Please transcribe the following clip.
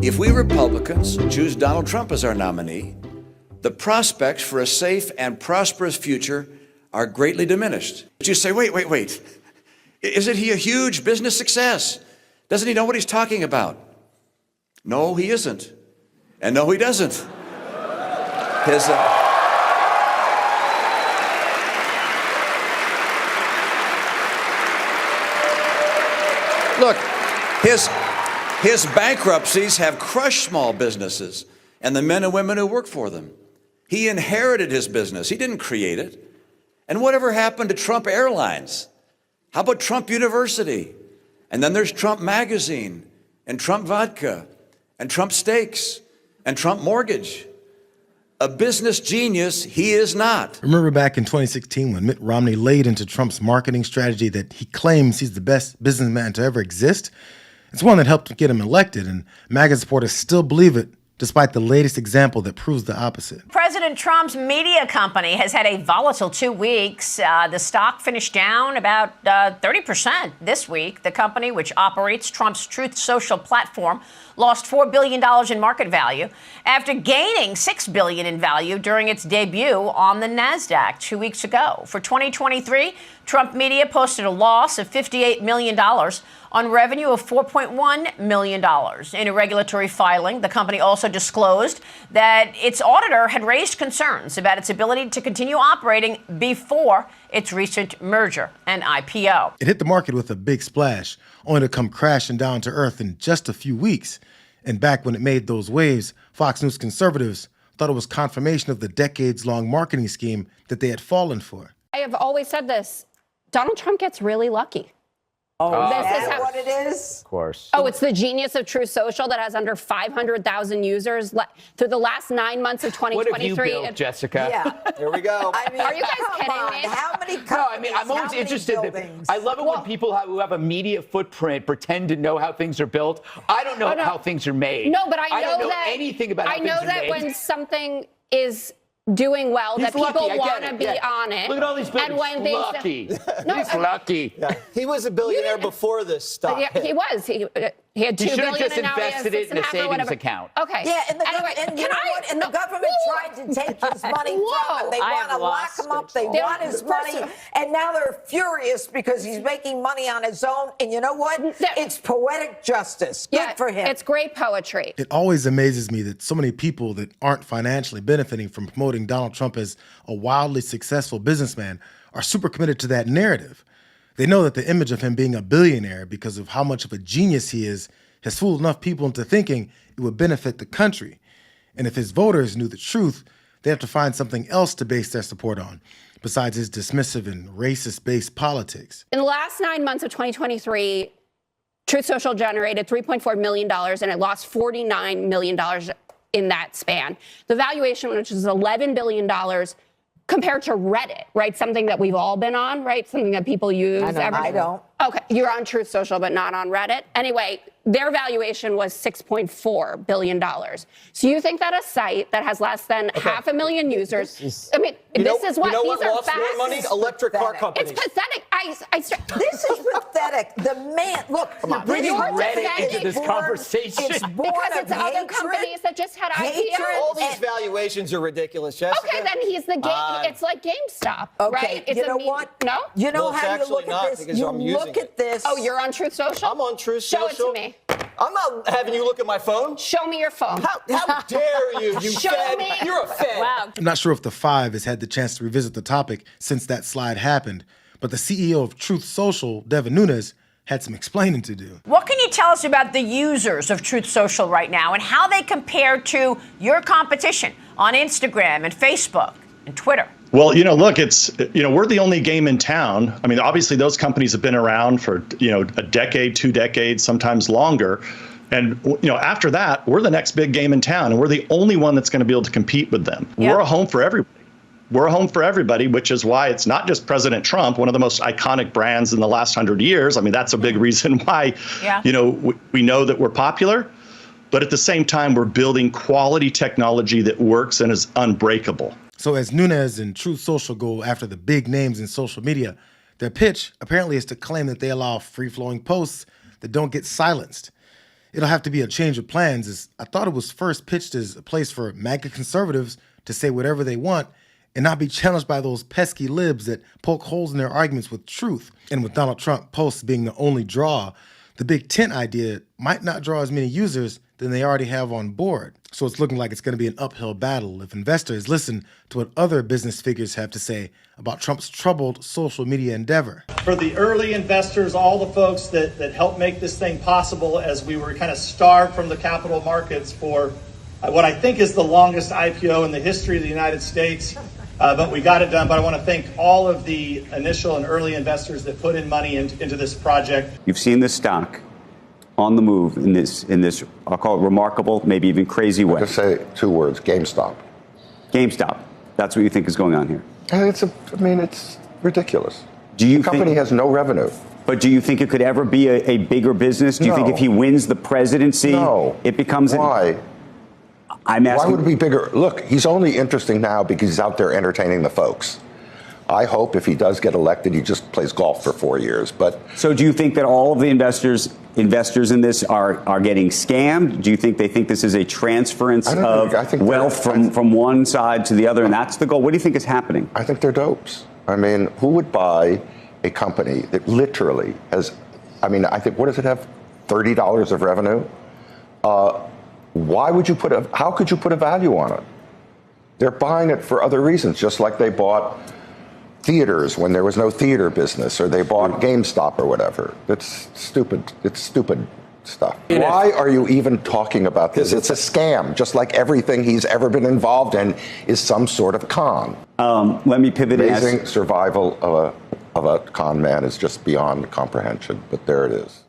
If we Republicans choose Donald Trump as our nominee, the prospects for a safe and prosperous future are greatly diminished. But you say, wait. Isn't he a huge business success? Doesn't he know what he's talking about? No, he isn't. And no, he doesn't. His bankruptcies have crushed small businesses and the men and women who work for them. He inherited his business. He didn't create it. And whatever happened to Trump Airlines? How about Trump University? And then there's Trump Magazine and Trump Vodka and Trump Steaks and Trump Mortgage. A business genius he is not. Remember back in 2016 when Mitt Romney laid into Trump's marketing strategy that he claims he's the best businessman to ever exist? It's one that helped get him elected, and MAGA supporters still believe it, despite the latest example that proves the opposite. President Trump's media company has had a volatile 2 weeks. The stock finished down about 30% this week. The company, which operates Trump's Truth Social platform, lost $4 billion in market value after gaining $6 billion in value during its debut on the NASDAQ 2 weeks ago. For 2023, Trump Media posted a loss of $58 million on revenue of $4.1 million. In a regulatory filing, the company also disclosed that its auditor had raised concerns about its ability to continue operating before its recent merger and IPO. It hit the market with a big splash, only to come crashing down to earth in just a few weeks. And back when it made those waves, Fox News conservatives thought it was confirmation of the decades-long marketing scheme that they had fallen for. I have always said this. Donald Trump gets really lucky. Oh, this is that what it is? Of course. Oh, it's the genius of Truth Social that has under 500,000 users through the last 9 months of 2023. What have you built, Jessica? Yeah. Here we go. I mean, Are you guys kidding me? How many companies? No, I mean, I'm always interested. I love it when people who have a media footprint pretend to know how things are built. I don't know how things are made. No, but I don't know that anything about how I things know are that made. when something is doing well, He's that people lucky, want to be on it. Look at all these people. And when lucky. No, He's lucky. Yeah. He was a billionaire before this stock. Yeah, he was. He had $2 billion, just and now he has invested it in a $6.5 or savings whatever. account. Okay. Yeah, and the, Anyway, and you know what? And the government tried to take his money from him. They want to lock him up. They want his money. And now they're furious because he's making money on his own. And you know what? It's poetic justice. Good for him. It's great poetry. It always amazes me that so many people that aren't financially benefiting from promoting Donald Trump as a wildly successful businessman are super committed to that narrative. They know that the image of him being a billionaire because of how much of a genius he is has fooled enough people into thinking it would benefit the country. And if his voters knew the truth, they have to find something else to base their support on, besides his dismissive and racist-based politics. In the last 9 months of 2023, Truth Social generated $3.4 million, and it lost $49 million in that span. The valuation, which is $11 billion, compared to Reddit, right? Something that we've all been on, right? Something that people use. I don't. Okay, you're on Truth Social, but not on Reddit. Anyway, their valuation was $6.4 billion. So you think that a site that has less than 500,000 users, I mean, this is what, these are lost facts. more money? Electric car companies. It's pathetic. This is pathetic. The man, look, You're bringing Reddit into this conversation. It's born Because of it's other hatred, companies that just had hatred, IPOs. All these valuations are ridiculous, Jessica. Okay, then he's the game. It's like GameStop, Okay, right? It's you know what? No? You know Well, it's how you actually look not, at this? because You I'm using look at this. Oh, you're on Truth Social? I'm on Truth Show Social. it to me. I'm not having you look at my phone. Show me your phone. How dare you, you Show fed. me. You're a fed. Wow. I'm not sure if the Five has had the chance to revisit the topic since that slide happened, but the CEO of Truth Social, Devin Nunes, had some explaining to do. What can you tell us about the users of Truth Social right now and how they compare to your competition on Instagram and Facebook and Twitter? Well, look, we're the only game in town. I mean, obviously those companies have been around for, a decade, 2 decades, sometimes longer. And, after that, we're the next big game in town, and we're the only one that's going to be able to compete with them. Yeah. We're a home for everybody. We're a home for everybody, which is why it's not just President Trump, one of the most iconic brands in the last 100 years. I mean, that's a big reason why, we know that we're popular. But at the same time, we're building quality technology that works and is unbreakable. So as Nunes and Truth Social go after the big names in social media, their pitch apparently is to claim that they allow free-flowing posts that don't get silenced. it'll have to be a change of plans, as I thought it was first pitched as a place for MAGA conservatives to say whatever they want and not be challenged by those pesky libs that poke holes in their arguments with truth. And with Donald Trump posts being the only draw, the big tent idea might not draw as many users than they already have on board. So it's looking like it's going to be an uphill battle if investors listen to what other business figures have to say about Trump's troubled social media endeavor. For the early investors, all the folks that helped make this thing possible as we were kind of starved from the capital markets for what I think is the longest IPO in the history of the United States. But we got it done. But I want to thank all of the initial and early investors that put in money into this project. You've seen the stock on the move in this, I'll call it remarkable, maybe even crazy way. Just say two words: GameStop. GameStop. That's what you think is going on here. It's ridiculous. Do you the company has no revenue. But do you think it could ever be a bigger business? Do you think if he wins the presidency, it becomes? Why? I'm asking. Why would it be bigger? Look, he's only interesting now because he's out there entertaining the folks. I hope if he does get elected, he just plays golf for 4 years. But so, do you think that all of the investors in this are getting scammed? Do you think they think this is a transference of wealth from one side to the other, and that's the goal? What do you think is happening? I think they're dopes. I mean, who would buy a company that literally has? I mean, I think, what does it have? $30 of revenue. Why would you how could you put a value on it? They're buying it for other reasons, just like they bought theaters when there was no theater business, or they bought GameStop or whatever. It's stupid. It's stupid stuff. Why are you even talking about this? It's a scam, just like everything he's ever been involved in is some sort of con. Let me pivot. Amazing survival of a con man is just beyond comprehension, but there it is.